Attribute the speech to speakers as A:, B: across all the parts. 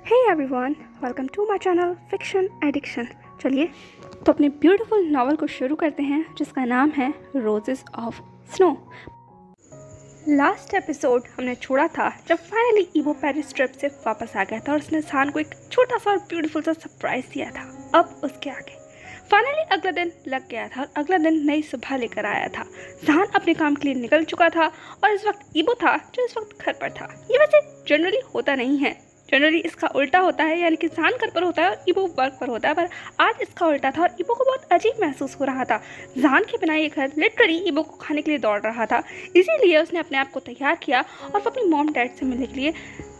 A: Hey everyone, welcome to my channel fiction addiction. चलिए तो अपने ब्यूटीफुल नावल को शुरू करते हैं जिसका नाम है roses of snow. Last episode हमने छोड़ा था जब फाइनली इवो पेरिस ट्रिप से वापस आ गया था और उसने सान को एक छोटा सा और ब्यूटीफुल सा सरप्राइज दिया था। अब उसके आगे फाइनली अगला दिन लग गया था और अगला दिन नई सुबह लेकर आया था। जहान अपने काम के लिए निकल चुका था और इस वक्त इवो था जो इस वक्त घर पर था। ये वैसे जनरली होता नहीं है, जनरली इसका उल्टा होता है, यानी कि जहान घर पर होता है और इवो वर्क पर होता है, पर आज इसका उल्टा था और इवो को बहुत अजीब महसूस हो रहा था। जहान के बिना ये घर लिटरली इवो को खाने के लिए दौड़ रहा था, इसीलिए उसने अपने आप को तैयार किया और वो अपनी मॉम डैड से मिलने के लिए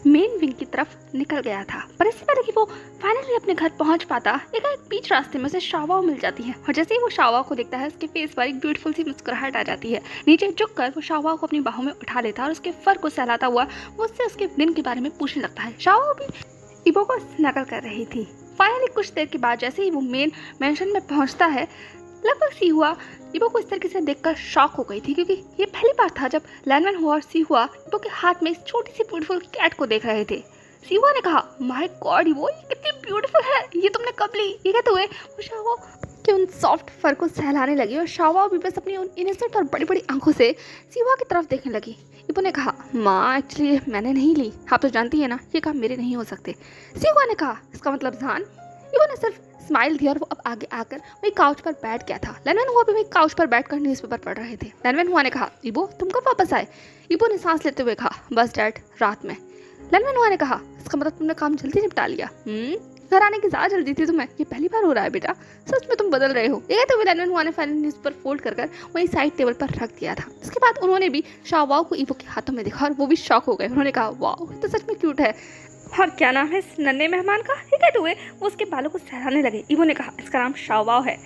A: मेन विंग की तरफ निकल गया था। पर इससे पहले कि वो फाइनली अपने घर पहुंच पाता, एक बीच रास्ते में उसे शावा मिल जाती है और जैसे ही वो शावा को देखता है उसके फेस पर एक ब्यूटीफुल सी मुस्कुराहट आ जाती है। नीचे झुककर वो शावा को अपनी बाहों में उठा लेता है और उसके फर को सहलाता हुआ वो उससे उसके दिन के बारे में पूछने लगता है। शावा भी इवो को स्नगल कर रही थी। फाइनली कुछ देर के बाद जैसे ही वो मेन मेंशन में पहुंचता है, लगभग सीहुआ इवो को इस तरीके से देखकर शॉक हो गई थी, क्योंकि ये पहली बार था जब लैनमैन हुआ और सीहुआ इवो के हाथ में इस छोटी सी ब्यूटीफुल कैट को देख रहे थे। सीहुआ ने कहा, माय गॉड इवो, ये कितनी ब्यूटीफुल है, ये तुमने कब ली? ये कहते हुए वो शावा के उन सॉफ्ट फर को सहलाने लगी और शावा भी बस अपनी उन इनोसेंट और बड़ी बड़ी आंखों से सीहुआ की तरफ देखने लगी। इवो ने कहा, माँ एक्चुअली मैंने नहीं ली, आप तो जानती है ना ये काम मेरे नहीं हो सकते। सीहुआ ने कहा, इसका मतलब जान? इवो ने सिर्फ स्माइल दिया और वो अब आगे आकर वही काउच पर बैठ गया था। लैनमैन हुआ भी वही काउच पर बैठकर न्यूज़पेपर पढ़ रहे थे। लैनमैन हुआ ने कहा, इवो तुम कब वापस आए? इवो ने सांस लेते हुए कहा, बस डैड रात में। लैनमैन हुआ ने कहा, इसका मतलब तुमने काम जल्दी निपटा लिया? घर आने की ज़्यादा जल्दी थी तुम्हें, ये पहली बार हो रहा है बेटा, सच में तुम बदल रहे हो। ये कहते हुए लैनमैन हुआ ने फाइनल न्यूज़पेपर फोल्ड कर वही साइड टेबल पर रख दिया था। इसके बाद उन्होंने भी शावाओ को इवो के हाथों में देखा और वो भी शॉक हो गए। उन्होंने कहा, वाह ये तो सच में क्यूट है, और क्या नाम है इस नन्हे मेहमान का? ये कहते हुए वो उसके बालों को सहलाने लगे। इवो ने कहा, इसका नाम शावाओ है।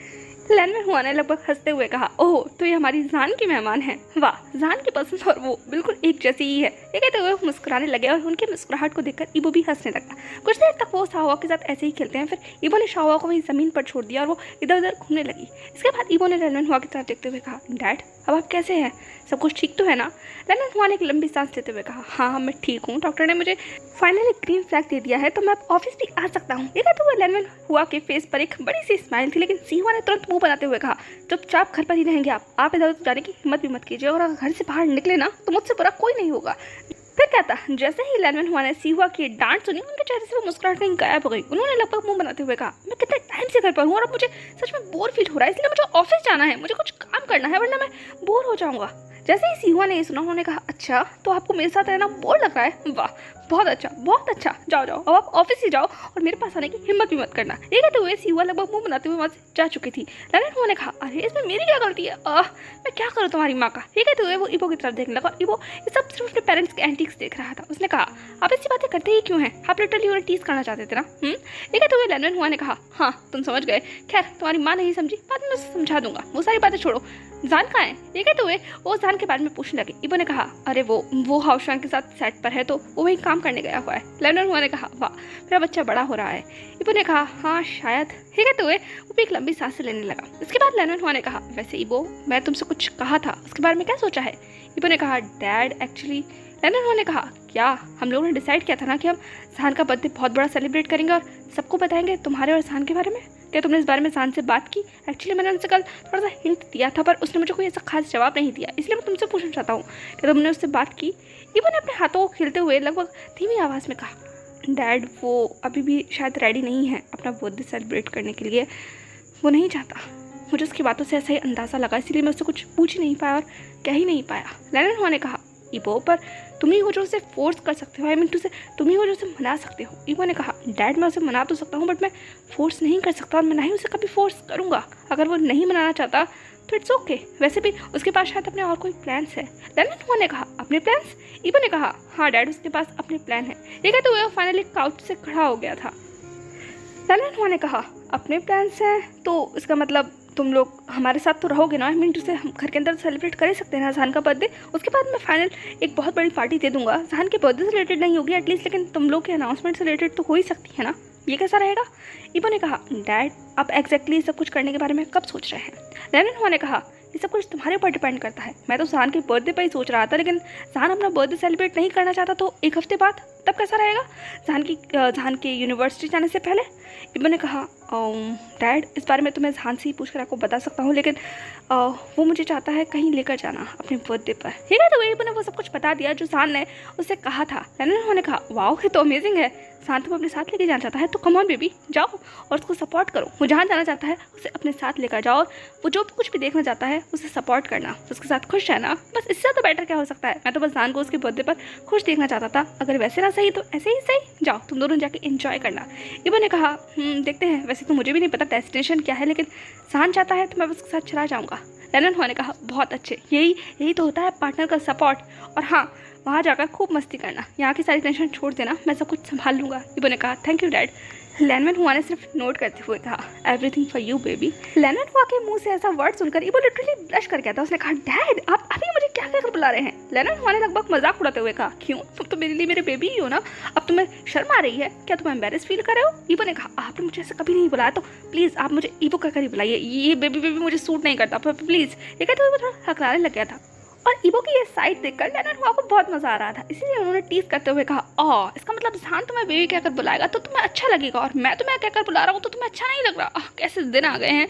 A: लैनमैन हुआ ने लगभग हंसते हुए कहा, ओह तो ये हमारी जान की मेहमान है, वाह जान की पसंद और वो बिल्कुल एक जैसी ही है। ये कहते हुए मुस्कुराने लगे और उनके मुस्कुराहट को देखकर इवो भी हंसने लगा। कुछ देर तक वो शावा के साथ ऐसे ही खेलते हैं, फिर इवो ने शावा को वहीं ज़मीन पर छोड़ दिया और वो इधर उधर घूमने लगी। इसके बाद इवो ने लैनमैन हुआ की तरफ देखते हुए कहा, डैड अब आप कैसे हैं, सब कुछ ठीक तो है ना? लैनमैन हुआ ने एक लंबी सांस लेते हुए कहा, हाँ मैं ठीक हूँ, डॉक्टर ने मुझे फाइनली ग्रीन फ्लैग दे दिया है तो मैं अब ऑफिस भी आ सकता हूँ। ये कहते हुए लैनमैन हुआ के फेस पर एक बड़ी सी स्माइल थी, लेकिन सीहुआ ने तुरंत मुंह बनाते हुए कहा, चुपचाप घर पर ही रहेंगे आप इधर उधर जाने की हिम्मत भी मत कीजिए और अगर घर से बाहर निकले ना तो मुझसे बुरा कोई नहीं होगा। फिर क्या था, जैसे ही लैनमैन हुआ ने सीहुआ की डांट सुनी, उनके चेहरे से वो मुस्कुराहट कहीं गायब हो गई। उन्होंने लगभग मुंह बनाते हुए कहा, मैं कितने टाइम से घर पर हूँ और अब मुझे सच में बोर फील हो रहा है, इसलिए मुझे ऑफिस जाना है, मुझे कुछ काम करना है वरना मैं बोर हो जाऊंगा। जैसे ही सीहुआ ने ये सुना, उन्होंने कहा, अच्छा तो आपको मेरे साथ रहना बोर लग रहा है, वाह बहुत अच्छा, जाओ अब आप ऑफिस ही जाओ और मेरे पास आने की हिम्मत भी मत करना। ये कहते हुए सीहुआ लगभग मुंह बनाते हुए वहाँ से जा चुकी थी। लैनमैन हुआ ने कहा, अरे इसमें मेरी क्या गलती है, मैं क्या करूँ तुम्हारी माँ का? ये कहते हुए वो इवो की तरफ देखने लगा। इवो ये सब सिर्फ अपने पेरेंट्स के एंटिक्स देख रहा था। उसने कहा, आप ऐसी बातें करते ही क्यों हैं, आप लिटरली उन्हें टीज करना चाहते थे ना? ये कहते हुए लैनमैन हुआ ने कहा, हाँ तुम समझ गए, खैर तुम्हारी माँ नहीं समझी, बाद में उसे समझा दूंगा, वो सारी बातें छोड़ो, जान कहाँ है? ये कहते हुए वो जान के बारे में पूछने लगे। इवो ने कहा, अरे वो हाउसवान के साथ सेट पर है तो वो वहीं काम करने गया हुआ है। लैनमैन हुआ ने कहा, वाह मेरा बच्चा बड़ा हो रहा है। इवो ने कहा, हाँ शायद। ये कहते हुए वो भी एक लंबी सांस लेने लगा। इसके बाद लैनमैन हुआ ने कहा, वैसे इवो मैं तुमसे कुछ कहा था, उसके बारे में क्या सोचा है? इवो ने कहा, डैड एक्चुअली। लैनमैन हुआ ने कहा, क्या? हम लोगों ने डिसाइड किया था ना कि हम जान का बर्थडे बहुत बड़ा सेलिब्रेट करेंगे और सबको बताएंगे तुम्हारे और जान के बारे में। क्या तुमने इस बारे में जान से बात की? एक्चुअली मैंने उनसे कल थोड़ा सा हिंट दिया था पर उसने मुझे कोई ऐसा खास जवाब नहीं दिया, इसलिए मैं तुमसे पूछना चाहता हूँ कि तुमने उससे बात की? इवो ने अपने हाथों को खेलते हुए लगभग धीमी आवाज़ में कहा, डैड वो अभी भी शायद रेडी नहीं है अपना बर्थडे सेलिब्रेट करने के लिए, वो नहीं चाहता। मुझे उसकी बातों से ऐसा ही अंदाज़ा लगा, इसलिए मैं उससे कुछ पूछ ही नहीं पाया और कह ही नहीं पाया। लैनमैन हुआ ने कहा, इवो पर तुम ही हो जो उसे फोर्स कर सकते हो, आई मीन तुम ही हो जो उसे मना सकते हो। इवो ने कहा, डैड मैं उसे मना तो सकता हूँ बट मैं फोर्स नहीं कर सकता और मैं ना ही उसे कभी फोर्स करूँगा। अगर वो नहीं मनाना चाहता तो इट्स ओके, वैसे भी उसके पास शायद अपने और कोई प्लान्स है। लैनमैन हुआ ने कहा, अपने प्लान्स? इवो ने कहा, हाँ डैड उसके पास अपने प्लान है। ये कहते हुए वो फाइनली काउच से खड़ा हो गया था। लैनमैन हुआ ने कहा, अपने प्लान्स हैं तो इसका मतलब तुम लोग हमारे साथ तो रहोगे ना? आई मीन उसे हम घर के अंदर सेलिब्रेट कर ही सकते हैं ना जान का बर्थडे। उसके बाद मैं फाइनल एक बहुत बड़ी पार्टी दे दूंगा, जान के बर्थडे से रिलेटेड नहीं होगी एटलीस्ट, लेकिन तुम लोग के अनाउंसमेंट से रिलेटेड तो हो ही सकती है ना? ये कैसा रहेगा? इवो ने कहा, डैड आप एग्जैक्टली सब कुछ करने के बारे में कब सोच रहे हैं? लैनमैन हुआ ने कहा, ये सब कुछ तुम्हारे ऊपर डिपेंड करता है। मैं तो जान के बर्थडे पर ही सोच रहा था, लेकिन जान अपना बर्थडे सेलिब्रेट नहीं करना चाहता तो एक हफ्ते बाद तब कैसा रहेगा जहान के यूनिवर्सिटी जाने से पहले? इबो ने कहा डैड, इस बारे में तो मैं जहान से ही पूछ कर आपको बता सकता हूँ, लेकिन वो मुझे चाहता है कहीं लेकर जाना अपने बर्थडे पर। ठीक है, तो इबो ने वो सब कुछ बता दिया जो जहान ने उससे कहा था। उन्होंने कहा वाओ, ये तो अमेजिंग है, जहान तुम अपने साथ लेके जाना चाहता है तो कम ऑन बेबी, जाओ और उसको सपोर्ट करो। वो जहाँ जाना चाहता है उसे अपने साथ लेकर जाओ, और वो जो कुछ भी देखना चाहता है उसे सपोर्ट करना, उसके साथ खुश रहना। बस इससे तो बेटर क्या हो सकता है। मैं तो बस जहान को उसके बर्थडे पर खुश देखना चाहता था, अगर वैसे ना सही तो ऐसे ही सही, जाओ तुम दोनों जाके एंजॉय करना। इबो ने कहा देखते हैं, वैसे तो मुझे भी नहीं पता डेस्टिनेशन क्या है, लेकिन जहान चाहता है तो मैं उसके साथ चला जाऊँगा। लैनन ने कहा बहुत अच्छे, यही तो होता है पार्टनर का सपोर्ट। और हाँ, वहाँ जाकर खूब मस्ती करना, यहाँ की सारी टेंशन छोड़ देना, मैं सब कुछ संभाल लूँगा। इबो ने कहा थैंक यू डैड। लैनन हुआ ने सिर्फ नोट करते हुए कहा एवरीथिंग फॉर यू बेबी। लैनन हुआ के मुंह से ऐसा वर्ड सुनकर इबो लिटरली ब्लश कर गया था। उसने कहा डैड, आप अभी मुझे क्या कहकर बुला रहे हैं? लैनन हुआ ने लगभग मजाक उड़ाते हुए कहा क्यों, तुम तो मेरे लिए मेरे बेबी ही हो ना, अब तुम्हें शर्म आ रही है क्या? तुम एम्बेरस फील कर रहे हो? इबो ने कहा आपने मुझे ऐसे कभी नहीं बुलाया, तो प्लीज़ आप मुझे इबो कहकर ही बुलाइए, ये बेबी मुझे सूट नहीं करता प्लीज़। ये कहते हुए थोड़ा हकलाने लग गया था, और इबो की ये साइड देखकर लैनन हुआ को बहुत मजा आ रहा था, इसीलिए उन्होंने टीज करते हुए कहा इसका मतलब जहान तुम्हें बेबी कहकर बुलाएगा तो तुम्हें अच्छा लगेगा, और मैं तुम्हें कहकर बुला रहा हूँ तो तुम्हें अच्छा नहीं लग रहा। कैसे दिन आ गए हैं,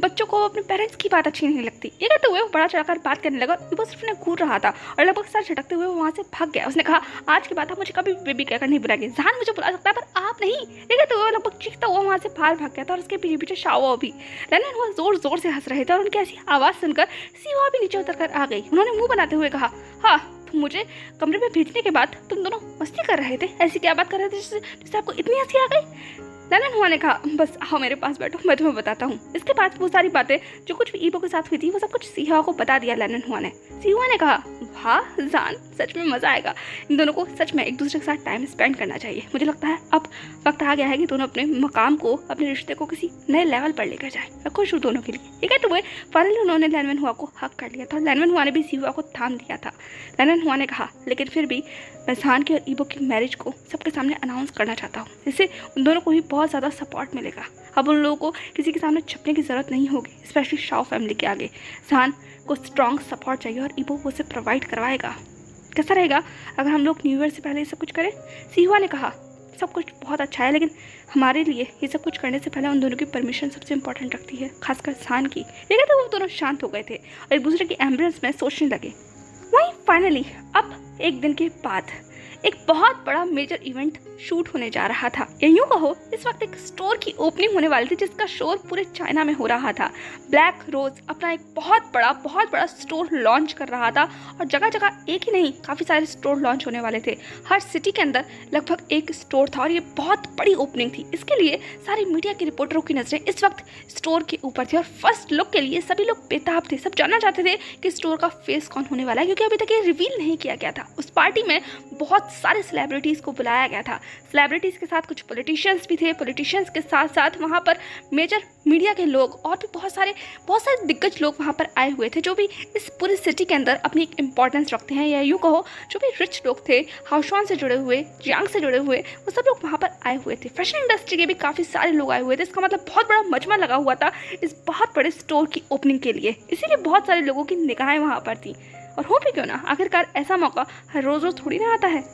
A: बच्चों को अपने पेरेंट्स की बात अच्छी नहीं लगती। ये कहते हुए वो बड़ा चढ़ाकर बात करने लगा। इबो सिर्फ ने घूर रहा था और लगभग सर झटकते हुए वो वहाँ से भाग गया। उसने कहा आज के बाद आप मुझे कभी बेबी कहकर नहीं बुलाएंगे, जहान मुझे बुला सकता है पर आप नहीं। ये कहते हुए लगभग चीखता हुआ वहाँ से बाहर भाग गया था, और उसके पीछे पीछे शाओ भी। लैनन हुआ जोर जोर से हंस रहे थे, और उनकी ऐसी आवाज़ सुनकर सीवा भी नीचे उतर कर आ गई। उन्होंने मुँह बनाते हुए कहा हाँ, तुम मुझे कमरे में भेजने के बाद तुम दोनों मस्ती कर रहे थे, ऐसी क्या बात कर रहे थे जिससे आपको इतनी हंसी आ गई? लैनन हुआ ने कहा बस आओ मेरे पास बैठो, मैं तुम्हें बताता हूँ। इसके बाद वो सारी बातें जो कुछ भी इबो के साथ हुई थी वो सब कुछ सीहुआ को बता दिया लैनन हुआ ने। सीहुआ ने कहा वाह जान, सच में मज़ा आएगा, इन दोनों को सच में एक दूसरे के साथ टाइम स्पेंड करना चाहिए। मुझे लगता है अब वक्त आ गया है कि दोनों अपने मकाम को, अपने रिश्ते को किसी नए लेवल पर लेकर जाए। मैं खुश हूँ दोनों के लिए। ठीक है, तो वो फाइनली उन्होंने लैनन हुआ को हक कर लिया था, और लैनन हुआ ने भी सीहुआ को थाम दिया था। लैनन हुआ ने कहा लेकिन फिर भी मैं जहान की और इबो की मैरिज को सबके सामने अनाउंस करना चाहता हूँ, इससे उन दोनों को भी बहुत ज़्यादा सपोर्ट मिलेगा। अब उन लोगों को किसी के सामने छपने की ज़रूरत नहीं होगी, स्पेशली शाओ फैमिली के आगे। जहान को स्ट्रॉन्ग सपोर्ट चाहिए और इबो वो उसे प्रोवाइड करवाएगा। कैसा रहेगा अगर हम लोग न्यू ईयर से पहले ये सब कुछ करें? सीहुआ ने कहा सब कुछ बहुत अच्छा है, लेकिन हमारे लिए ये सब कुछ करने से पहले उन दोनों की परमिशन सबसे इंपॉर्टेंट रखती है, खासकर जहान की। लेकिन तो वो दोनों शांत हो गए थे और एक दूसरे की एम्बुलेंस में सोचने लगे। वहीं फाइनली अब एक दिन के बाद एक बहुत बड़ा मेजर इवेंट शूट होने जा रहा था, या यूँ कहो इस वक्त एक स्टोर की ओपनिंग होने वाली थी जिसका शोर पूरे चाइना में हो रहा था। ब्लैक रोज अपना एक बहुत बड़ा स्टोर लॉन्च कर रहा था, और जगह जगह एक ही नहीं काफ़ी सारे स्टोर लॉन्च होने वाले थे। हर सिटी के अंदर लगभग एक स्टोर था, और ये बहुत बड़ी ओपनिंग थी। इसके लिए सारी मीडिया के रिपोर्टरों की नज़रें इस वक्त स्टोर के ऊपर थी, और फर्स्ट लुक के लिए सभी लोग बेताब थे। सब जानना चाहते थे कि स्टोर का फेस कौन होने वाला है, क्योंकि अभी तक ये रिवील नहीं किया गया था। उस पार्टी में बहुत सारे सेलिब्रिटीज़ को बुलाया गया था। सेलिब्रिटीज़ के साथ कुछ पॉलिटिशियंस भी थे, पॉलिटिशियंस के साथ साथ वहाँ पर मेजर मीडिया के लोग और भी बहुत सारे दिग्गज लोग वहाँ पर आए हुए थे, जो भी इस पूरी सिटी के अंदर अपनी एक इम्पॉर्टेंस रखते हैं, या यूँ कहो जो भी रिच लोग थे, हाउशवान से जुड़े हुए, जियांग से जुड़े हुए, वो सब लोग वहाँ पर आए हुए थे। फैशन इंडस्ट्री के भी काफ़ी सारे लोग आए हुए थे। इसका मतलब बहुत बड़ा मजमा लगा हुआ था इस बहुत बड़े स्टोर की ओपनिंग के लिए, इसीलिए बहुत सारे लोगों की निगाहें वहाँ पर थी। और हो भी क्यों ना, आखिरकार ऐसा मौका हर रोज़ रोज़ थोड़ी ना आता है।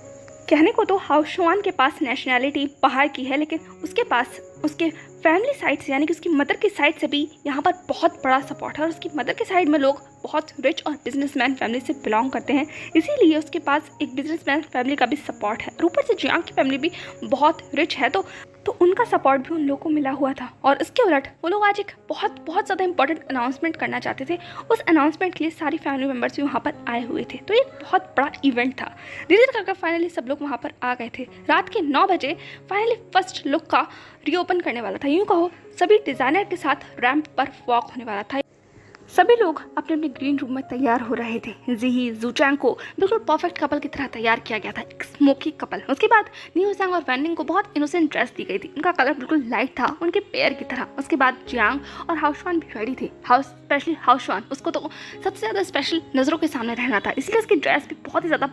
A: कहने को तो हाउशवान के पास नेशनैलिटी बाहर की है, लेकिन उसके पास उसके फैमिली साइड से, यानी कि उसकी मदर की साइड से भी यहाँ पर बहुत बड़ा सपोर्ट है, और उसकी मदर के साइड में लोग बहुत रिच और बिजनेसमैन फैमिली से बिलोंग करते हैं, इसीलिए उसके पास एक बिजनेसमैन फैमिली का भी सपोर्ट है। और ऊपर से जियांग की फैमिली भी बहुत रिच है, तो उनका सपोर्ट भी उन लोगों को मिला हुआ था। और इसके उलट वो लोग आज एक बहुत ज़्यादा इंपॉर्टेंट अनाउंसमेंट करना चाहते थे। उस अनाउंसमेंट के लिए सारी फैमिली मेम्बर्स भी वहाँ पर आए हुए थे, तो एक बहुत बड़ा इवेंट था। धीरे धीरे फाइनली सब लोग वहाँ पर आ गए थे। रात के 9 बजे फाइनली फर्स्ट लुक का रीओपन करने वाला था। यूँ कहो सभी डिज़ाइनर के साथ रैंप पर वॉक होने वाला था। सभी लोग अपने अपने ग्रीन रूम में तैयार हो रहे थे। ज़ीही ज़ूचैंग को बिल्कुल परफेक्ट कपल की तरह तैयार किया गया था, एक स्मोकी कपल। उसके बाद न्यूज़ैंग और वैनिंग को बहुत इनोसेंट ड्रेस दी गई थी, उनका कलर बिल्कुल लाइट था, उनके पेयर की तरह। उसके बाद जियांग और हाउशवान भी रेडी थे। स्पेशली हाउशवान, उसको तो सबसे ज़्यादा स्पेशल नज़रों के सामने रहना था, इसलिए उसकी ड्रेस भी बहुत ही ज़्यादा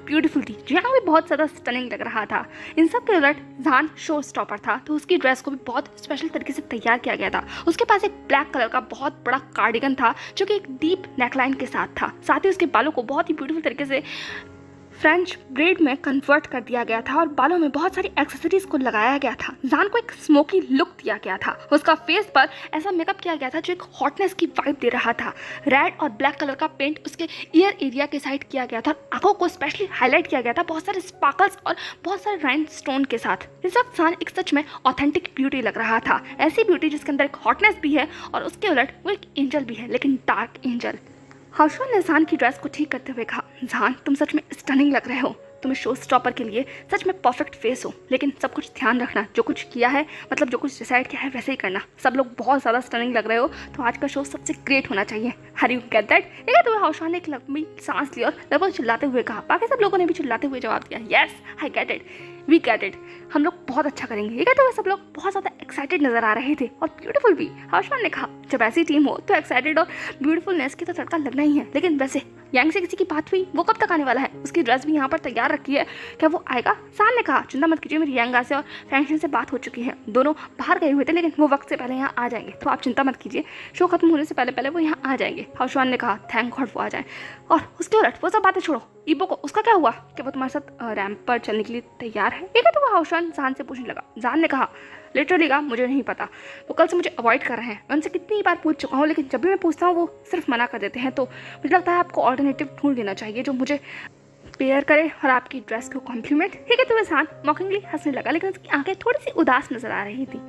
A: ब्यूटीफुल थी। जियांग भी बहुत ज़्यादा स्टनिंग लग रहा था। इन सब के उलट जहान शो स्टॉपर था, तो उसकी ड्रेस को भी बहुत स्पेशल तरीके से तैयार किया गया था। उसके पास एक ब्लैक कलर का बहुत बड़ा कार्डिगन था, जो कि एक डीप नेकलाइन के साथ था। साथ ही उसके बालों को बहुत ही ब्यूटीफुल तरीके से फ्रेंच ब्रेड में कन्वर्ट कर दिया गया था और बालों में बहुत सारी एक्सेसरीज को लगाया गया था। जान को एक स्मोकी लुक दिया गया था। उसका फेस पर ऐसा मेकअप किया गया था जो एक हॉटनेस की वाइब दे रहा था। रेड और ब्लैक कलर का पेंट उसके ईयर एरिया के साइड किया गया था और आंखों को स्पेशली हाईलाइट किया गया था बहुत सारे स्पार्कल्स और बहुत सारे राइनस्टोन के साथ। इस वक्त जान एक सच में ऑथेंटिक ब्यूटी लग रहा था, ऐसी ब्यूटी जिसके अंदर एक हॉटनेस भी है और उसके उलट वो एक एंजल भी है, लेकिन डार्क एंजल। हाउसवान ने जान की ड्रेस को ठीक करते हुए कहा, जान तुम सच में स्टनिंग लग रहे हो, तुम्हें शो स्टॉपर के लिए सच में परफेक्ट फेस हो, लेकिन सब कुछ ध्यान रखना, जो कुछ किया है मतलब जो कुछ डिसाइड किया है वैसे ही करना। सब लोग बहुत ज़्यादा स्टनिंग लग रहे हो तो आज का शो सबसे ग्रेट होना चाहिए। हर यू गेट दैट? ठीक है, तो हाउसवान ने एक लंबी सांस ली और लगभग चिल्लाते हुए कहा। बाकी सब लोगों ने भी चिल्लाते हुए जवाब दिया, yes I get it, we get it, हम लोग बहुत अच्छा करेंगे। ठीक है, तो सब लोग बहुत ज़्यादा एक्साइटेड नजर आ रहे थे और ब्यूटीफुल भी। हाउसवान ने कहा, जब ऐसी टीम हो तो एक्साइटेड और ब्यूटीफुलनेस की तो तड़का लगना ही है, लेकिन वैसे यांग से किसी की बात हुई, वो कब तक आने वाला है? उसकी ड्रेस भी यहाँ पर तैयार रखी है, क्या वो आएगा? जान ने कहा, चिंता मत कीजिए, मेरी यांगा से और फैंक्शन से बात हो चुकी है, दोनों बाहर गए हुए थे लेकिन वो वक्त से पहले यहाँ आ जाएंगे, तो आप चिंता मत कीजिए, शो खत्म होने से पहले पहले वो यहाँ आ जाएंगे। हाउसवान ने कहा, थैंक गॉड वो आ जाए। और उसके उलट वो सब बातें छोड़ो, ईबो को उसका क्या हुआ? क्या वो तुम्हारे साथ रैंप पर चलने के लिए तैयार है? ठीक है, तो वो हाउसवान जान से पूछने लगा। जान ने कहा, लिटरली का मुझे नहीं पता, वो कल से मुझे अवॉइड कर रहे हैं, मैं उनसे कितनी बार पूछ चुका हूँ, लेकिन जब भी मैं पूछता हूँ वो सिर्फ मना कर देते हैं, तो मुझे लगता है आपको ऑल्टरनेटिव ढूंढ लेना चाहिए जो मुझे पेयर करे और आपकी ड्रेस को कॉम्प्लीमेंट। ठीक है, तो वह जान मॉकिंगली हंसने लगा, लेकिन उसकी आंखें थोड़ी सी उदास नजर आ रही थी।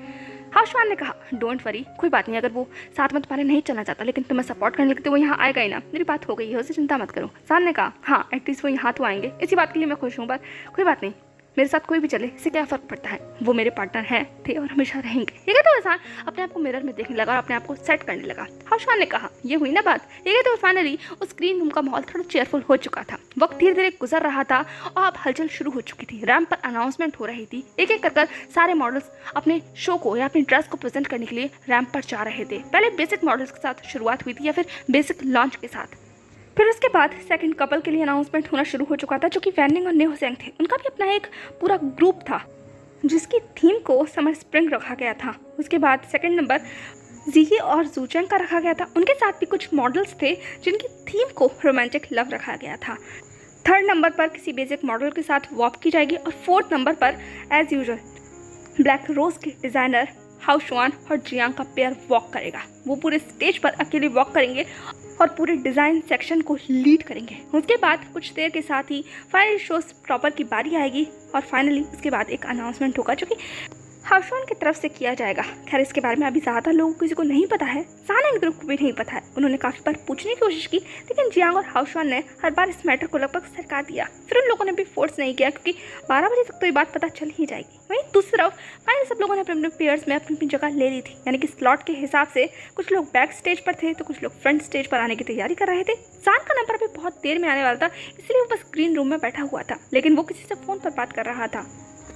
A: हाउसवान ने कहा, डोंट वरी, कोई बात नहीं, अगर वो साथ में तुम्हारे नहीं चलना चाहता लेकिन तुम्हें सपोर्ट करने लगते वो यहाँ आएगा ही ना, मेरी बात हो गई है, उससे चिंता मत करो। जान ने कहा, हाँ एटलीस्ट वो यहाँ तो आएंगे, इसी बात के लिए मैं खुश हूँ, पर कोई बात नहीं, मेरे साथ कोई भी चले इससे क्या फ़र्क पड़ता है, वो मेरे पार्टनर हैं, थे और हमेशा रहेंगे। ठीक है, तो इरफान अपने आप को मिरर में देखने लगा और अपने आप को सेट करने लगा। हाउसवान ने कहा, ये हुई ना बात। ठीक है, तो फाइनली उस ग्रीन रूम का माहौल थोड़ा चेयरफुल हो चुका था, वक्त धीरे धीरे गुजर रहा था और अब हलचल शुरू हो चुकी थी। रैंप पर अनाउंसमेंट हो रही थी, एक एक कर सारे मॉडल्स अपने शो को या अपनी ड्रेस को प्रेजेंट करने के लिए रैंप पर जा रहे थे। पहले बेसिक मॉडल्स के साथ शुरुआत हुई थी या फिर बेसिक लॉन्च के साथ, फिर उसके बाद सेकंड कपल के लिए अनाउंसमेंट होना शुरू हो चुका था जो कि वैनिंग और नेहोसेंग थे। उनका भी अपना एक पूरा ग्रुप था जिसकी थीम को समर स्प्रिंग रखा गया था। उसके बाद सेकंड नंबर जीही और जूचेंग का रखा गया था, उनके साथ भी कुछ मॉडल्स थे जिनकी थीम को रोमांटिक लव रखा गया था। थर्ड नंबर पर किसी बेसिक मॉडल के साथ वॉक की जाएगी और फोर्थ नंबर पर एज यूजुअल ब्लैक रोज के डिज़ाइनर हाउसवान और जियांग का पेयर वॉक करेगा। वो पूरे स्टेज पर अकेले वॉक करेंगे और पूरे डिज़ाइन सेक्शन को लीड करेंगे। उसके बाद कुछ देर के साथ ही फाइनल शो प्रॉपर की बारी आएगी और फाइनली उसके बाद एक अनाउंसमेंट होगा जो कि हाउसवान की तरफ से किया जाएगा। खैर इसके बारे में अभी ज़्यादा लोगों किसी को नहीं पता है, साना ग्रुप को भी नहीं पता है। उन्होंने काफ़ी बार पूछने की कोशिश की लेकिन जियांग और हाउसवान ने हर बार इस मैटर को लगभग सरका दिया। फिर उन लोगों ने भी फोर्स नहीं किया क्योंकि 12 बजे तक तो ये बात पता चल ही जाएगी। वहीं दूसरी तरफ फाइनल सब लोगों ने अपने अपने पेयर्स में अपनी अपनी जगह ले ली थी, यानी कि स्लॉट के हिसाब से कुछ लोग बैक स्टेज पर थे तो कुछ लोग फ्रंट स्टेज पर आने की तैयारी कर रहे थे। जान का नंबर भी बहुत देर में आने वाला था, इसलिए वो बस ग्रीन रूम में बैठा हुआ था, लेकिन वो किसी से फ़ोन पर बात कर रहा था।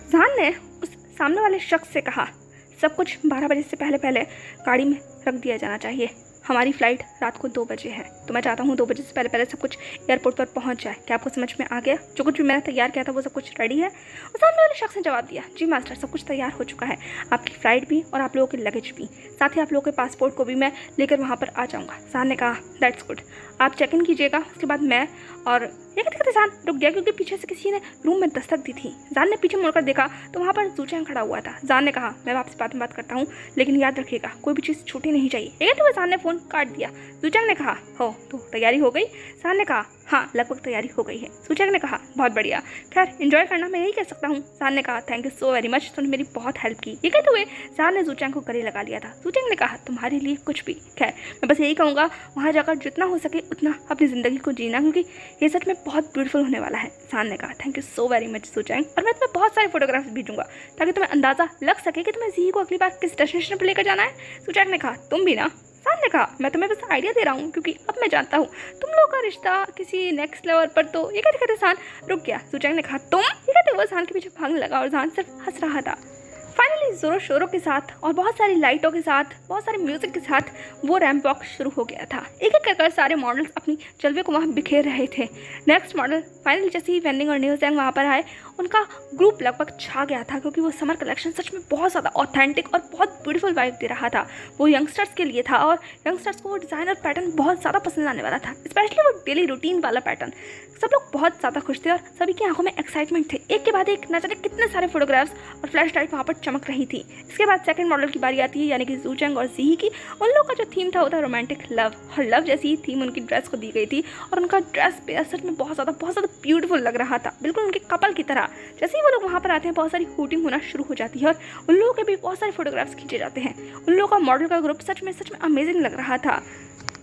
A: जान ने उस सामने वाले शख्स से कहा, सब कुछ 12 बजे से पहले पहले गाड़ी में रख दिया जाना चाहिए, हमारी फ़्लाइट रात को 2 बजे है, तो मैं चाहता हूँ 2 बजे से पहले पहले सब कुछ एयरपोर्ट पर पहुँच जाए। क्या आपको समझ में आ गया? जो कुछ भी मैंने तैयार किया था वो सब कुछ रेडी है? और सामने वाले शख्स ने जवाब दिया, जी मास्टर, सब कुछ तैयार हो चुका है, आपकी फ़्लाइट भी और आप लोगों के लगेज भी, साथ ही आप लोगों के पासपोर्ट को भी मैं लेकर वहाँ पर आ जाऊँगा। जान ने कहा, दैट्स गुड, आप चेक इन कीजिएगा, उसके बाद मैं और ये कहते जान रुक गया क्योंकि पीछे से किसी ने रूम में दस्तक दी थी। जान ने पीछे मुड़कर देखा तो वहाँ पर जूचेंग खड़ा हुआ था। जान ने कहा, मैं आपसे बाद में बात करता हूँ, लेकिन याद रखिएगा कोई भी चीज़ छूटी नहीं चाहिए। एक तो जान ने फ़ोन काट दिया। जूचेंग ने कहा, हो तो तैयारी हो गई? जान ने कहा, हाँ लगभग तैयारी हो गई है। जूचेंग ने कहा, बहुत बढ़िया, खैर एंजॉय करना मैं यही कह सकता हूँ। जान ने कहा, thank you so very much, तुमने मेरी बहुत हेल्प की। ये कहते हुए जान ने जूचेंग को गले लगा लिया था। जूचेंग ने कहा, तुम्हारे लिए कुछ भी। खैर मैं बस यही कहूँगा वहाँ जाकर जितना हो सके उतना अपनी ज़िंदगी को जीना, क्योंकि ये सच में बहुत ब्यूटीफुल होने वाला है। जान ने कहा, thank you so very much जूचेंग, और मैं तुम्हें बहुत सारे फोटोग्राफ्स भेजूंगा ताकि तुम्हें अंदाज़ा लग सके कि तुम्हें जीही को अगली बार किस डेस्टिनेशन पर लेकर जाना है। जूचेंग ने कहा, तुम भी ना? जान ने कहा, मैं तुम्हें बस आइडिया दे रहा हूँ क्योंकि अब मैं जानता हूँ तुम लोगों का रिश्ता किसी नेक्स्ट लेवल पर। तो ये कहते कहते जान रुक गया। जूचेंग ने कहा, तुम? ये कहते वो जान के पीछे भागने लगा और जान सिर्फ हंस रहा था। फाइनली ज़ोरों शोरों के साथ और बहुत सारी लाइटों के साथ, बहुत सारे म्यूजिक के साथ वो रैंप वॉक शुरू हो गया था। एक एक कर सारे मॉडल्स अपनी जलवे को वहाँ बिखेर रहे थे। नेक्स्ट मॉडल फाइनली जैसे ही वेंडिंग और न्यूज़ैंग वहाँ पर आए उनका ग्रुप लगभग छा गया था, क्योंकि वो समर कलेक्शन सच में बहुत ज़्यादा ऑथेंटिक और बहुत ब्यूटीफुल वाइब दे रहा था। वो यंगस्टर्स के लिए था और यंगस्टर्स को वो डिज़ाइनर पैटर्न बहुत ज़्यादा पसंद आने वाला था, स्पेशली वो डेली रूटीन वाला पैटर्न। सब लोग बहुत ज़्यादा खुश थे और सभी की आंखों में एक्साइटमेंट थे। एक के बाद एक न जाने कितने सारे फोटोग्राफ्स और फ्लैश लाइट वहाँ पर चमक रही थी। इसके बाद सेकंड मॉडल की बारी आती है, यानी कि जूचेंग और ज़ी की। उन लोगों का जो थीम था वो था रोमांटिक लव, और लव जैसी थीम उनकी ड्रेस को दी गई थी। और उनका ड्रेस पे सच में बहुत ज़्यादा ब्यूटीफुल लग रहा था, बिल्कुल उनके कपल की तरह। जैसे ही वो लोग वहाँ पर आते हैं बहुत सारी शूटिंग होना शुरू हो जाती है और उन लोगों के भी बहुत सारे फोटोग्राफ्स खींचे जाते हैं। उन लोगों का मॉडल का ग्रुप सच में अमेजिंग लग रहा था।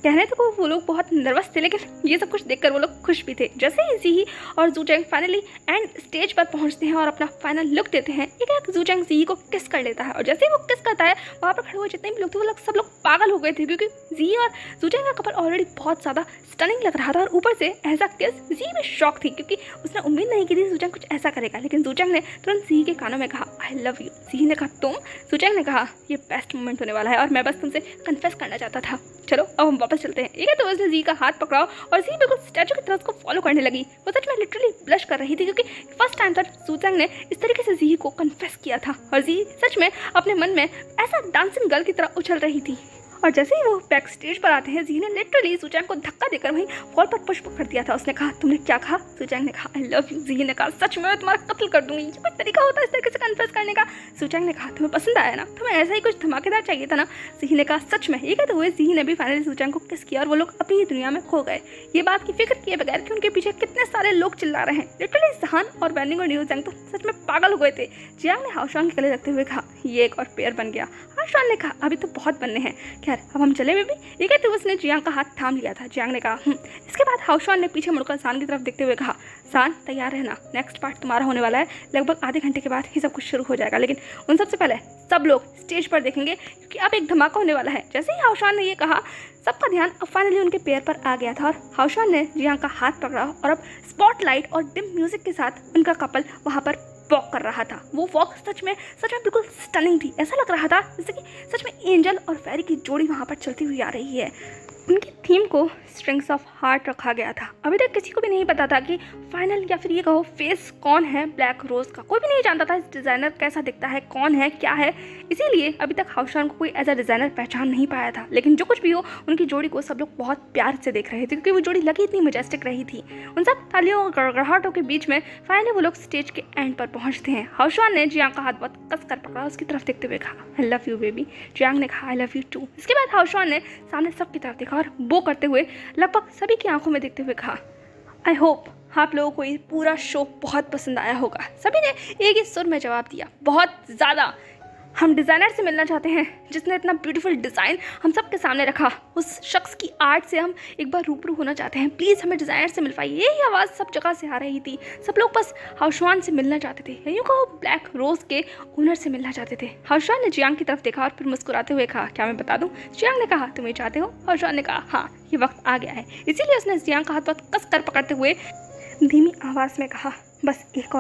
A: कहने तो वो लोग बहुत नर्वस थे, लेकिन ये सब कुछ देखकर वो लोग खुश भी थे। जैसे ही ज़ी और जूचेंग फाइनली एंड स्टेज पर पहुंचते हैं और अपना फाइनल लुक देते हैं, एक जूचेंग ज़ी को किस कर लेता है। और जैसे ही वो किस करता है, वहाँ पर खड़े हुए जितने भी लोग थे वो लोग सब लोग पागल हो गए थे, क्योंकि ज़ी और जूचेंग का कपल ऑलरेडी बहुत ज़्यादा स्टनिंग लग रहा था और ऊपर से ऐसा किस ज़ी में शॉक थी, क्योंकि उसने उम्मीद नहीं की थी जूचेंग कुछ ऐसा करेगा। लेकिन जूचेंग ने तुरंत ज़ी के कानों में कहा आई लव यू। ज़ी ने कहा तुम? जूचेंग ने कहा ये बेस्ट मोमेंट होने वाला है और मैं बस तुमसे कन्फेस करना चाहता था। चलो अब हम वापस चलते हैं। ठीक है, तो उसने ज़ी का हाथ पकड़ा और ज़ी बिल्कुल स्टैचू की तरह उसको फॉलो करने लगी। वो सच में लिटरली ब्लश कर रही थी, क्योंकि फर्स्ट टाइम तक जूचेंग ने इस तरीके से ज़ी को कन्फेस किया था। और ज़ी सच में अपने मन में ऐसा डांसिंग गर्ल की तरह उछल रही थी। और जैसे ही वो बैक स्टेज पर आते हैं, ज़ी ने लिटरली जूचेंग को धक्का देकर वहीं वॉल पर पुश कर दिया था। उसने कहा तुमने क्या कहा? जूचेंग ने कहा आई लव यू। ज़ी ने कहा सच में मैं तुम्हारा कत्ल कर दूंगी। ये कोई तरीका होता है इस तरीके से कन्फेस करने का? जूचेंग ने कहा तुम्हें पसंद आया ना, तुम्हें ऐसा ही कुछ धमाकेदार चाहिए था ना? ज़ी ने कहा सच में। ये कहते हुए ज़ी ने भी फाइनली जूचेंग को किस किया और वो लोग अपनी ही दुनिया में खो गए, ये बात की फिक्र किए बगैर कि उनके पीछे कितने सारे लोग चिल्ला रहे हैं। लिटरली जहान और वैनिंग और न्यूजैंग तो सच में पागल हो गए थे। जियांग ने हाओशुआन के गले रखते हुए कहा ये एक और पेयर बन गया। हाओशुआन ने कहा अभी तो बहुत बनने हैं, खैर अब हम चले। भी ये कहते हुए उसने जियांग का हाथ थाम लिया था। जियांग ने कहा इसके बाद हाओशुआन ने पीछे मुड़कर सान की तरफ देखते हुए कहा सान तैयार रहना, नेक्स्ट पार्ट तुम्हारा होने वाला है। लगभग आधे घंटे के बाद ही सब कुछ शुरू हो जाएगा, लेकिन उन सबसे पहले सब लोग स्टेज पर देखेंगे, क्योंकि अब एक धमाका होने वाला है। जैसे ही हाओशुआन ने ये कहा, सबका ध्यान अब फाइनली उनके पैर पर आ गया था और हाओशुआन ने जियांग का हाथ पकड़ा और अब स्पॉटलाइट और डिम म्यूजिक के साथ उनका कपल वहाँ पर वॉक कर रहा था। वो वॉक सच में बिल्कुल स्टनिंग थी। ऐसा लग रहा था जैसे कि सच में एंजल और फेरी की जोड़ी वहाँ पर चलती हुई आ रही है। उनकी थीम को स्ट्रिंग्स ऑफ हार्ट रखा गया था। अभी तक किसी को भी नहीं पता था कि फाइनल या फिर ये कहो फेस कौन है ब्लैक रोज का। कोई भी नहीं जानता था इस डिज़ाइनर कैसा दिखता है, कौन है, क्या है। इसीलिए अभी तक हाओशुआन को कोई एज अ डिज़ाइनर पहचान नहीं पाया था। लेकिन जो कुछ भी हो, उनकी जोड़ी को सब लोग बहुत प्यार से देख रहे थे, क्योंकि वो जोड़ी लगी इतनी मजेस्टिक रही थी। उन सब तालियों और गड़गड़ाहटों के बीच में फाइनली वो लोग स्टेज के एंड पर पहुंचते हैं। हाओशुआन ने जियांग का हाथ बहुत कस कर पकड़ा, उसकी तरफ देखते हुए कहा I love you baby. Jiang ने कहा आई लव यू टू। इसके बाद हाओशुआन ने सामने सबकी तरफ देखा और बो करते हुए लगभग सभी की आंखों में देखते हुए कहा आई होप आप लोगों को ये पूरा शो बहुत पसंद आया होगा। सभी ने एक ही सुर में जवाब दिया बहुत ज़्यादा। हम डिज़ाइनर से मिलना चाहते हैं जिसने इतना ब्यूटीफुल डिज़ाइन हम सब के सामने रखा। उस शख्स की आर्ट से हम एक बार रूबरू होना चाहते हैं। प्लीज़ हमें डिज़ाइनर से मिलवाइए। यही आवाज़ सब जगह से आ रही थी। सब लोग बस हाओशुआन से मिलना चाहते थे, यूँ कहो ब्लैक रोज़ के ओनर से मिलना चाहते थे। हाओशुआन ने जियांग की तरफ देखा और फिर मुस्कुराते हुए कहा क्या मैं बता दूँ? जियांग ने कहा तुम ये चाहते हो? हाओशुआन ने कहा हाँ ये वक्त आ गया है। इसीलिए उसने जियांग का हाथ बहुत कस कर पकड़ते हुए धीमी आवाज़ में कहा बस एक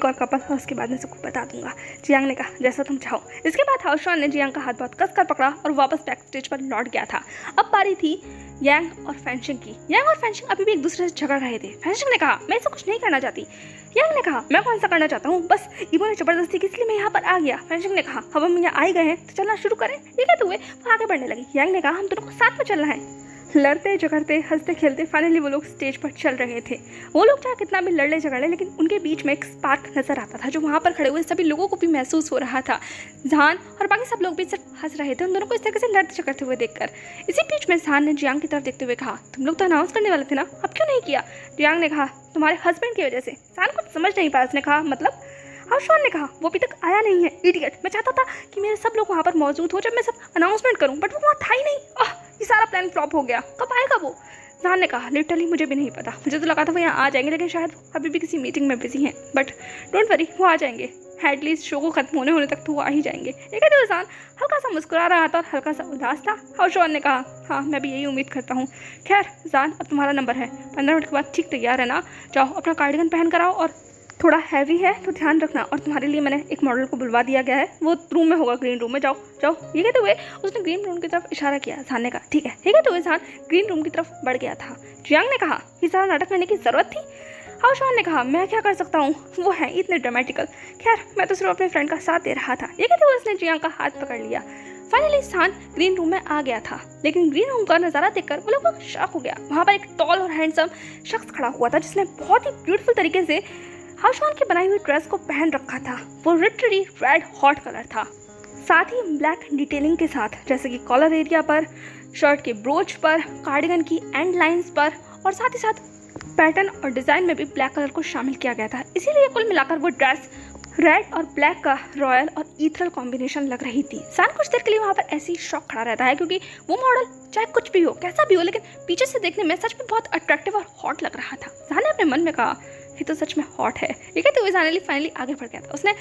A: और कपल और उसके बाद मैं सबको बता दूंगा। जियांग ने कहा जैसा तुम चाहो। इसके बाद हाओशुआन ने जियांग का हाथ बहुत कस कर पकड़ा और वापस बैक स्टेज पर लौट गया था। अब बारी थी यांग और फैंशिंग की। यांग और फैंशिंग अभी भी एक दूसरे से झगड़ रहे थे। फैंशिंग ने कहा मैं ऐसा कुछ नहीं करना चाहती। यांग ने कहा मैं कौन सा करना चाहता हूँ, बस इबो ने जबरदस्ती की इसलिए मैं यहाँ पर आ गया। फैंशिंग ने कहा अब हम यहाँ आ गए हैं तो चलना शुरू करें। ये कहते हुए वो आगे बढ़ने लगी। यांग ने कहा हम दोनों को साथ में चलना है। लड़ते झगड़ते हंसते खेलते फाइनली वो लोग स्टेज पर चल रहे थे। वो लोग चाहे कितना भी लड़े झगड़े, लेकिन उनके बीच में एक स्पार्क नजर आता था जो वहाँ पर खड़े हुए सभी लोगों को भी महसूस हो रहा था। जहान और बाकी सब लोग भी सिर्फ हंस रहे थे उन दोनों को इस तरीके से लड़ते झगड़ते हुए देखकर। इसी बीच में जहान ने जियांग की तरफ देखते हुए कहा तुम लोग तो अनाउंस करने वाले थे ना, अब क्यों नहीं किया? जियांग ने कहा तुम्हारे हस्बैंड की वजह से। जहान कुछ समझ नहीं पाया। उसने कहा मतलब? हाओशुआन ने कहा वो अभी तक आया नहीं है इडियट। मैं चाहता था कि मेरे सब लोग वहाँ पर मौजूद हो जब मैं सब अनाउंसमेंट करूँ, बट वो वहाँ था ही नहीं। ये सारा प्लान फ्लॉप हो गया। कब आएगा वो? जहान ने कहा लिटरली मुझे भी नहीं पता। मुझे तो लगा था वो यहाँ आ जाएंगे, लेकिन शायद अभी भी किसी मीटिंग में बिजी हैं। बट डोंट वरी वो आ जाएंगे। एटलीस्ट शो को खत्म होने तक तो वो आ ही जाएंगे। एक जहान हल्का सा मुस्कुरा रहा था और हल्का सा उदास था। हाओशुआन ने कहा हाँ मैं भी यही उम्मीद करता हूँ। खैर जहान अब तुम्हारा नंबर है, 15 मिनट के बाद ठीक तैयार है ना? जाओ अपना कार्डिगन पहन कर आओ और थोड़ा हैवी है तो ध्यान रखना। और तुम्हारे लिए मैंने एक मॉडल को बुलवा दिया गया है, वो रूम में होगा, ग्रीन रूम में। जाओ जाओ। ये कहते हुए उसने ग्रीन रूम की तरफ इशारा किया। जहान ने कहा ठीक है। ये कहते हुए जहान ग्रीन रूम की तरफ बढ़ गया था। जियांग ने कहा ये सारा नाटक करने की ज़रूरत थी? हाउशॉन ने कहा मैं क्या कर सकता हूँ, वो है इतने ड्रामेटिकल। खैर मैं तो सिर्फ अपने फ्रेंड का साथ दे रहा था। ये कहते हुए उसने जियांग का हाथ पकड़ लिया। फाइनली सान ग्रीन रूम में आ गया था, लेकिन ग्रीन रूम का नज़ारा देखकर वो लगभग शॉक हो गया। वहाँ पर एक टॉल और हैंडसम शख्स खड़ा हुआ था जिसने बहुत ही ब्यूटीफुल तरीके से हाउशॉन की बनाई हुई ड्रेस को पहन रखा था। वो लिटरली रेड हॉट कलर था, साथ ही ब्लैक डिटेलिंग के साथ, जैसे कि कॉलर एरिया पर, शर्ट के ब्रोच पर, कार्डिगन की एंड लाइंस पर, और साथ ही साथ पैटर्न और डिज़ाइन में भी ब्लैक कलर को शामिल किया गया था। इसीलिए कुल मिलाकर वो ड्रेस रेड और ब्लैक का रॉयल और ईथरल कॉम्बिनेशन लग रही थी। सान कुछ देर के लिए वहाँ पर ऐसे ही शॉक खड़ा रहता है, क्योंकि वो मॉडल चाहे कुछ भी हो, कैसा भी हो, लेकिन पीछे से देखने में सच में बहुत अट्रैक्टिव और हॉट लग रहा था। सान ने अपने मन में कहा ये तो सच में हॉट है। ये कहते हुए सान फाइनली आगे बढ़ गया था। उसने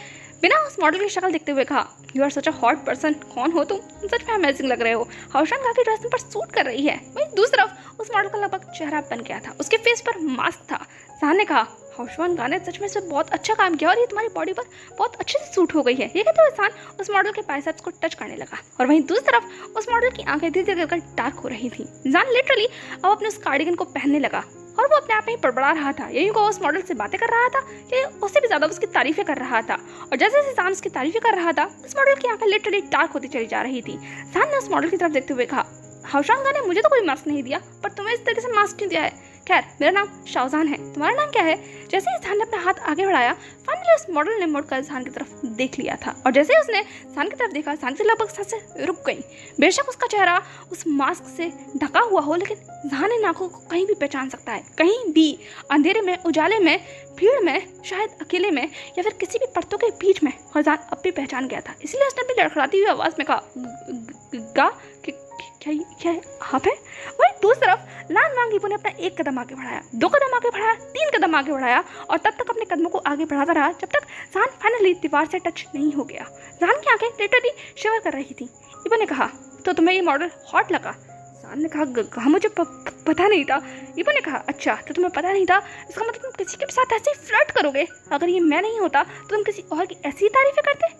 A: बिना उस मॉडल की शक्ल देखते हुए कहा you are such a hot person, कौन हो तुम सच में अमेजिंग लग रहे हो। हाउशॉन का ड्रेस तुम पर सूट कर रही है। वहीं दूसरी तरफ उस मॉडल का लगभग चेहरा बन गया था, उसके फेस पर मास्क था। सान ने कहा हाउशॉन ने सच में इसमें बहुत अच्छा काम किया और ये तुम्हारी बॉडी पर बहुत अच्छे से सूट हो गई है। ये कहते हुए सान उस मॉडल के बाइसेप्स को टच करने लगा, और वहीं दूसरी तरफ उस मॉडल की आंखें धीरे धीरे करके डार्क हो रही थी। जान लिटरली अब अपने उस कार्डिगन को पहनने लगा और वो अपने आप में ही बड़बड़ा रहा था। यही को उस मॉडल से बातें कर रहा था कि उससे भी ज्यादा उसकी तारीफें कर रहा था। और जैसे जैसे जान उसकी तारीफें कर रहा था, उस मॉडल की आंखें लिटरली डार्क होती चली जा रही थी। जान ने उस मॉडल की तरफ देखते हुए कहा हाउशॉन ने मुझे तो कोई मास्क नहीं दिया, पर तुम्हें इस तरीके से मास्क क्यों दिया है। खैर मेरा नाम शाहजहान है, तुम्हारा नाम क्या है। जैसे ही जान ने अपना हाथ आगे बढ़ाया, फाइनली उस मॉडल ने मुड़कर जान की तरफ देख लिया था, और जैसे ही उसने जान की तरफ देखा, जान की लगभग सांसें रुक गई। बेशक उसका चेहरा उस मास्क से ढका हुआ हो, लेकिन जान इन आंखों को कहीं भी पहचान सकता है, कहीं भी, अंधेरे में, उजाले में, भीड़ में, शायद अकेले में, या फिर किसी भी परतों के बीच में। और जान अब भी पहचान गया था, इसलिए उसने अपनी लड़खड़ाती हुई आवाज में कहा गा क्या आप है। वहीं दूसरी तरफ लान वांग ने अपना एक कदम आगे बढ़ाया, 2 कदम आगे बढ़ाया, 3 कदम आगे बढ़ाया, और तब तक अपने कदमों को आगे बढ़ाता रहा जब तक जान फाइनली दीवार से टच नहीं हो गया। जान की आंखें लिटरली शिवर कर रही थी। इबो ने कहा तो तुम्हें ये मॉडल हॉट लगा। जान ने कहा मुझे पता नहीं था। इबो ने कहा अच्छा तो तुम्हें पता नहीं था, इसका मतलब तुम किसी के साथ ऐसे ही फ्लर्ट करोगे। अगर ये मैं नहीं होता तो तुम किसी और की ऐसी ही तारीफें करते।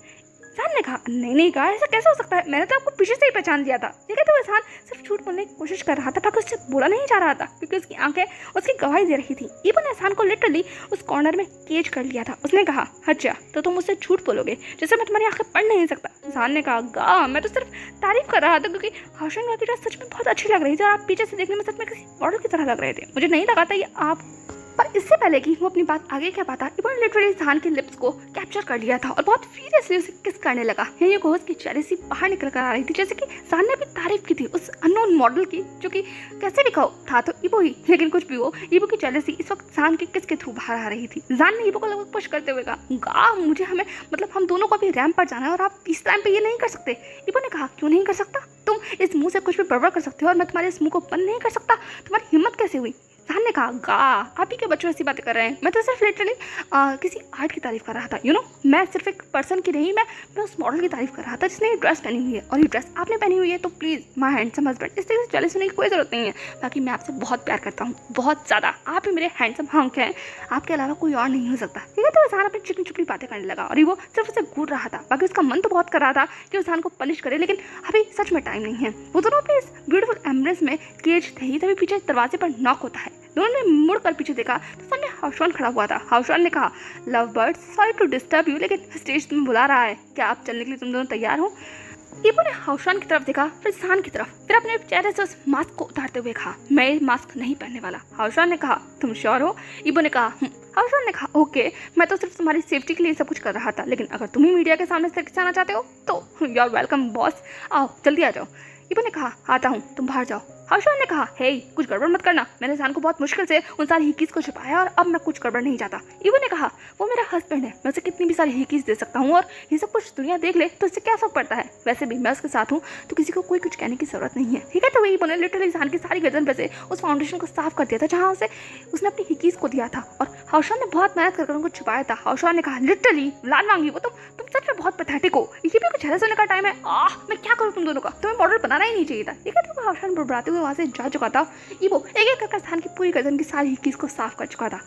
A: जान ने कहा नहीं कहा, ऐसा कैसे हो सकता है, मैंने तो आपको पीछे से ही पहचान दिया था। ठीक है, तो जान सिर्फ झूठ बोलने की कोशिश कर रहा था, पर उससे बोला नहीं जा रहा था क्योंकि उसकी आंखें उसकी गवाही दे रही थी। इबो ने जान को लिटरली उस कॉर्नर में केज कर लिया था। उसने कहा अच्छा तो तुम मुझसे झूठ बोलोगे जैसे मैं तुम्हारी आंखें पढ़ नहीं सकता। जान ने कहा गा मैं तो सिर्फ तारीफ कर रहा था क्योंकि हाउशॉन की ड्रेस सच में बहुत अच्छी लग रही थी और आप पीछे से देखने में सच में किसी मॉडल की तरह लग रहे थे। मुझे नहीं लगा था ये आप। पर इससे पहले कि वो अपनी बात आगे क्या पाता, इबो ने लिटरली जान के लिप्स को कैप्चर कर लिया था और बहुत फीरियसली उसे किस करने लगा। यही को उसकी जेलसी बाहर निकल कर आ रही थी, जैसे कि जान ने भी तारीफ की थी उस अननोन मॉडल की, जो कि कैसे भी कहो था तो इबो ही, लेकिन कुछ भी हो इबो की जेलसी इस वक्त जान के किस के थ्रू बाहर आ रही थी। जान ने इबो को लगभग पुश करते हुए कहा मुझे हमें मतलब हम दोनों को अभी रैंप पर जाना है और आप इस टाइम पे ये नहीं कर सकते। इबो ने कहा क्यों नहीं कर सकता, तुम इस मुंह से कुछ भी बड़बड़ कर सकते हो और मैं तुम्हारे इस मुंह को बंद नहीं कर सकता, तुम्हारी हिम्मत कैसे हुई। जान ने कहा गा आप ही के बच्चों ऐसी बातें कर रहे हैं, मैं तो सिर्फ लिटरली किसी आर्ट की तारीफ कर रहा था। मैं सिर्फ एक पर्सन की नहीं, मैं उस मॉडल की तारीफ कर रहा था जिसने ये ड्रेस पहनी हुई है, और ये ड्रेस आपने पहनी हुई है तो प्लीज़ माय हैंडसम हस्बैंड इस तरह से जेलस होने की कोई ज़रूरत नहीं है। बाकी मैं आपसे बहुत प्यार करता हूँ, बहुत ज़्यादा, आप ही मेरे हैंडसम हंक हैं, आपके अलावा कोई और नहीं हो सकता। ठीक है, तो जान अपनी चिकनी चुपड़ी बातें करने लगा और वो सिर्फ उसे घूर रहा था। बाकी उसका मन तो बहुत कर रहा था कि उस जान को पनिश करे, लेकिन अभी सच में टाइम नहीं है। वो दोनों अपने इस ब्यूटीफुल एम्ब्रेस में केज थे ही तभी पीछे दरवाजे पर नॉक होता है। दोनों ने मुड़कर पीछे देखा तो सामने हाउशॉन खड़ा हुआ था। हाउशॉन ने कहा love birds sorry to disturb you, लेकिन स्टेज तुम्हें बुला रहा है, क्या आप चलने के लिए तुम दोनों तैयार हो। इबो ने हाउशॉन की तरफ देखा, फिर जान की तरफ, फिर अपने चेहरे से उस मास्क को उतारते हुए कहा मैं ये मास्क नहीं पहनने वाला। हाउशॉन ने कहा तुम श्योर हो। इबो ने कहा हाउशॉन ने कहा ओके मैं तो सिर्फ तुम्हारी सेफ्टी के लिए सब कुछ कर रहा था, लेकिन अगर तुम ही मीडिया के सामने से आना चाहते हो तो यू आर वेलकम बॉस, आओ जल्दी आ जाओ। इबो ने कहा आता हूँ तुम बाहर जाओ। हाउशॉन ने कहा हे कुछ गड़बड़ मत करना, मैंने जान को बहुत मुश्किल से उन सारी हिकीज को छुपाया और अब मैं कुछ गड़बड़ नहीं चाहता। इबो ने कहा वो मेरा हस्बैंड है, मैं उसे कितनी भी सारी हिकीज दे सकता हूँ और ये सब कुछ दुनिया देख ले तो इससे क्या फर्क पड़ता है, वैसे भी मैं उसके साथ हूँ तो किसी को कोई कुछ कहने की जरूरत नहीं है। ठीक है, तो वही बोले लिटरली जान की सारी गर्दन पे से उस फाउंडेशन को साफ कर दिया था जहाँ उसने अपनी हिकीज को दिया था और हाउशॉन ने बहुत मेहनत कर उनको छुपाया था। हाउशॉन ने कहा लिटरली लान वांगी वो तुम सच में बहुत पैथेटिक हो, ये भी कुछ होने का टाइम है, मैं क्या करूँ तुम दोनों का, तुम्हें मॉडल बनाना ही नहीं चाहिए था। ठीक है, तो हाउशॉन बुड़बुड़ाते हुए वहाँ से जा चुका था। इबो एक एक करके जान की पूरी गर्दन की सारी हिकीज को साफ कर चुका था।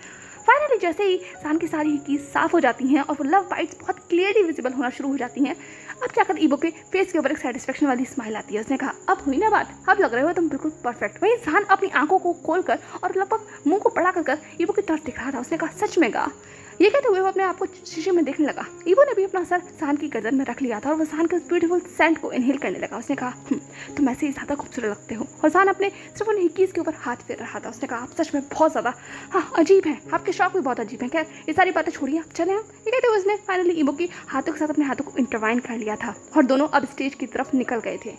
A: फाइनली जैसे ही सान की सारी हिकीज साफ हो जाती हैं और वो लव बाइट्स बहुत क्लियरली विजिबल होना शुरू हो जाती हैं, अब जाकर ईबो के फेस के ऊपर एक सेटिस्फेक्शन वाली स्माइल आती है। उसने कहा, अब हुई ना बात, अब लग रहे हो तुम बिल्कुल परफेक्ट। वहीं सान अपनी आंखों को खोलकर और लगभग मुंह को बड़ा कर ईबो की तरफ दिख रहा था। उसने कहा, सच में कहा। ये कहते हुए वो अपने आप को शीशे में देखने लगा। ईबो ने भी अपना सर सान की गर्दन में रख लिया था और वो सान के उस ब्यूटीफुल सेंट को इनहेल करने लगा। उसने कहा, तुम ऐसे ही ज़्यादा खूबसूरत लगते हो। और सान अपने सिर्फ उन हिकीज के ऊपर हाथ फेर रहा था। उसने कहा, आप सच में बहुत ज़्यादा अजीब है, आपके शौक भी बहुत अजीब है। खैर ये सारी बातें छोड़िए, आप चले हम। ये कहते हुए उसने फाइनली ईबो की हाथों के साथ अपने हाथों को इंटरवाइन कर लिया था और दोनों अब स्टेज की तरफ निकल गए थे।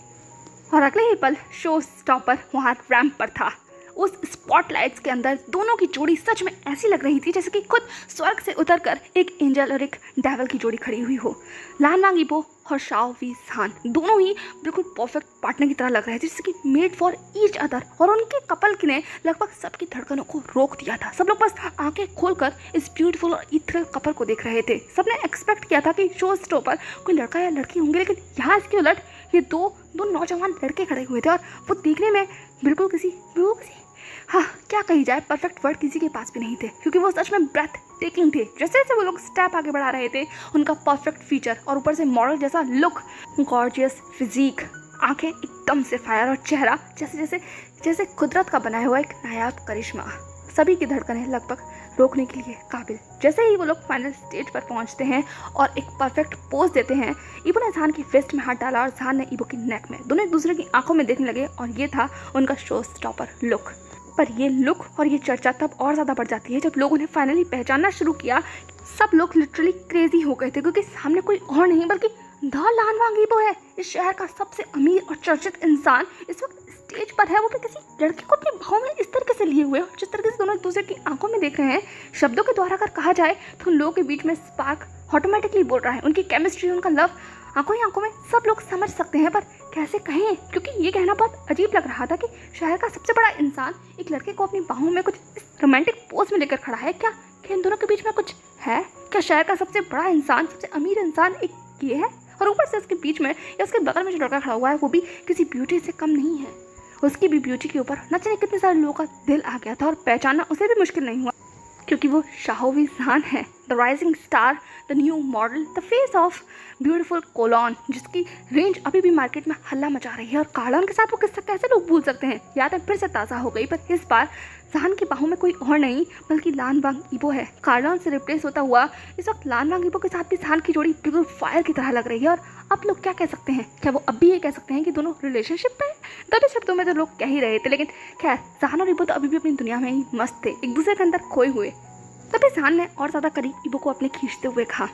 A: और अगले ही पल शो स्टॉपर वहाँ रैंप पर था। उस स्पॉटलाइट्स के अंदर दोनों की जोड़ी सच में ऐसी लग रही थी जैसे कि खुद स्वर्ग से उतरकर एक एंजल और एक डेविल की जोड़ी खड़ी हुई हो। लान वांग ईबो और शाओ वी सान दोनों ही बिल्कुल परफेक्ट पार्टनर की तरह लग रहे थे, जैसे कि मेड फॉर ईच अदर। और उनके कपल ने लगभग सबकी धड़कनों को रोक दिया था। सब लोग बस आंखें खोलकर इस ब्यूटीफुल और इथरल कपल को देख रहे थे। सबने एक्सपेक्ट किया था कि शो स्टॉपर कोई लड़का या लड़की होंगे, लेकिन यहाँ इसके उलट ये दो नौजवान लड़के खड़े हुए थे और वो देखने में बिल्कुल किसी क्या कही जाए, परफेक्ट वर्ड किसी के पास भी नहीं थे, क्योंकि वो सच में ब्रेथ टेकिंग थे। जैसे जैसे वो लोग स्टेप आगे बढ़ा रहे थे, उनका परफेक्ट फीचर और ऊपर से मॉडल जैसा लुक, गॉर्जियस फिजिक, आंखें एकदम से फायर और चेहरा जैसे कुदरत का बनाया हुआ एक नायाब करिश्मा, सभी की धड़कनें लगभग रोकने के लिए काबिल। जैसे ही वो लोग फाइनल स्टेज पर पहुंचते हैं और एक परफेक्ट पोज देते हैं, ईबो ने ज़ान की वेस्ट में हाथ डाला और ज़ान ने ईबो की नेक में। दोनों एक दूसरे की आंखों में देखने लगे और ये था उनका शो स्टॉपर लुक। पर ये लुक और ये चर्चा तब और ज़्यादा बढ़ जाती है जब लोगों ने फाइनली पहचानना शुरू किया। सब लोग लिटरली क्रेजी हो गए थे, क्योंकि सामने कोई और नहीं बल्कि द लान वांग ईबो है। इस शहर का सबसे अमीर और चर्चित इंसान इस वक्त स्टेज पर है, वो भी किसी लड़की को अपनी बाहों में इस तरीके से लिए हुए और जिस तरीके से दोनों एक दूसरे की आंखों में देख रहे हैं। शब्दों के द्वारा अगर कहा जाए तो उन लोगों के बीच में स्पार्क ऑटोमेटिकली बोल रहा है। उनकी केमिस्ट्री, उनका लव आंखों ही आंखों में सब लोग समझ सकते हैं, पर कैसे कहें, क्योंकि ये कहना बहुत अजीब लग रहा था कि शहर का सबसे बड़ा इंसान एक लड़के को अपनी बाहों में कुछ इस रोमांटिक पोज में लेकर खड़ा है। क्या इन दोनों के बीच में कुछ है? क्या शहर का सबसे बड़ा इंसान, सबसे अमीर इंसान एक ये है? और ऊपर से उसके बीच में या उसके बगल में जो लड़का खड़ा हुआ है वो भी किसी ब्यूटी से कम नहीं है। उसकी भी ब्यूटी के ऊपर न जाने कितने सारे लोगों का दिल आ गया था और पहचानना उसे भी मुश्किल नहीं हुआ, क्योंकि वो शाओ वी सान है, the rising star, the new model, the face of beautiful colon, जिसकी रेंज अभी भी मार्केट में हल्ला मचा रही है। और कार्डॉन के साथ वो किस्सा कैसे लोग भूल सकते हैं? यादें फिर से ताज़ा हो गई, पर इस बार ज़ान की बाहों में कोई और नहीं बल्कि लान वांग ईबो है। कार्डॉन से रिप्लेस होता हुआ इस वक्त लान वांग ईबो के साथ भी ज़ान की जोड़ी बिल्कुल फायर की तरह लग रही है। और अब लोग क्या कह सकते हैं? क्या वो अब भी ये कह सकते हैं कि दोनों रिलेशनशिप में? दबे शब्दों में तो लोग कह ही रहे थे, लेकिन खैर ज़ान और ईबो तो अभी भी अपनी दुनिया में ही मस्त थे, एक दूसरे के अंदर खोए हुए। तभी ज़ान ने और ज़्यादा करीब ईबो को अपने खींचते हुए कहा,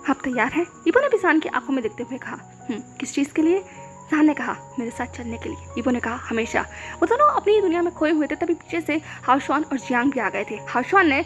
A: आप तैयार हैं? ईबो ने भी ज़ान की आंखों में देखते हुए कहा, किस चीज़ के लिए? ज़ान ने कहा, मेरे साथ चलने के लिए। ईबो ने कहा, हमेशा। वो दोनों अपनी दुनिया में खोए हुए थे। तभी पीछे से हाओशुआन और जियांग भी आ गए थे। हाओशुआन ने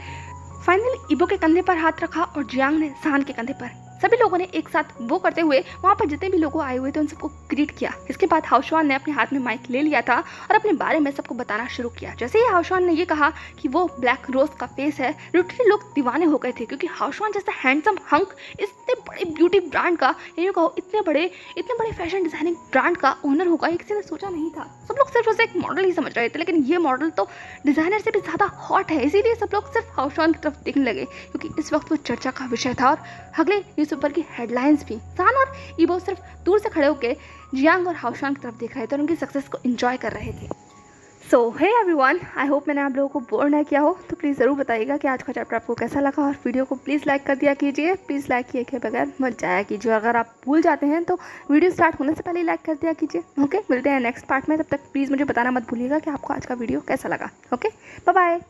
A: फाइनली ईबो के कंधे पर हाथ रखा और जियांग ने ज़ान के कंधे पर। सभी लोगों ने एक साथ वो करते हुए वहाँ पर जितने भी लोग आए हुए थे उन सबको ग्रीट किया। इसके बाद हाओशुआन ने अपने हाथ में माइक ले लिया था और अपने बारे में सबको बताना शुरू किया। जैसे ही हाओशुआन ने ये कहा कि वो ब्लैक रोज का फेस है, लिटरली लोग दीवाने हो गए थे, क्योंकि हाओशुआन जैसा हैंडसम हंक इतने बड़े ब्यूटी ब्रांड का, ये कहो इतने बड़े फैशन डिजाइनिंग ब्रांड का ओनर होगा, ये किसी ने सोचा नहीं था। सब लोग सिर्फ उसे एक मॉडल ही समझ रहे थे, लेकिन ये मॉडल तो डिजाइनर से भी ज़्यादा हॉट है। इसीलिए सब लोग सिर्फ हाओशुआन की तरफ देखने लगे, क्योंकि इस वक्त वो चर्चा का विषय था। और अगले न्यूज़पेपर की हेडलाइंस भी ज़ान और ईबो सिर्फ दूर से खड़े होकर जियांग और हाओशुआन की तरफ देख रहे थे और उनकी सक्सेस को एंजॉय कर रहे थे। सो हे एवरीवन, आई होप मैंने आप लोगों को बोर ना किया हो। तो प्लीज़ ज़रूर बताइएगा कि आज का चैप्टर आपको कैसा लगा, और वीडियो को प्लीज़ लाइक कर दिया कीजिए। प्लीज़ लाइक किए के बगैर मत जाया कीजिए। अगर आप भूल जाते हैं तो वीडियो स्टार्ट होने से पहले ही लाइक कर दिया कीजिए। ओके, मिलते हैं नेक्स्ट पार्ट में। तब तक प्लीज़ मुझे बताना मत भूलिएगा कि आपको आज का वीडियो कैसा लगा। Okay, bye bye.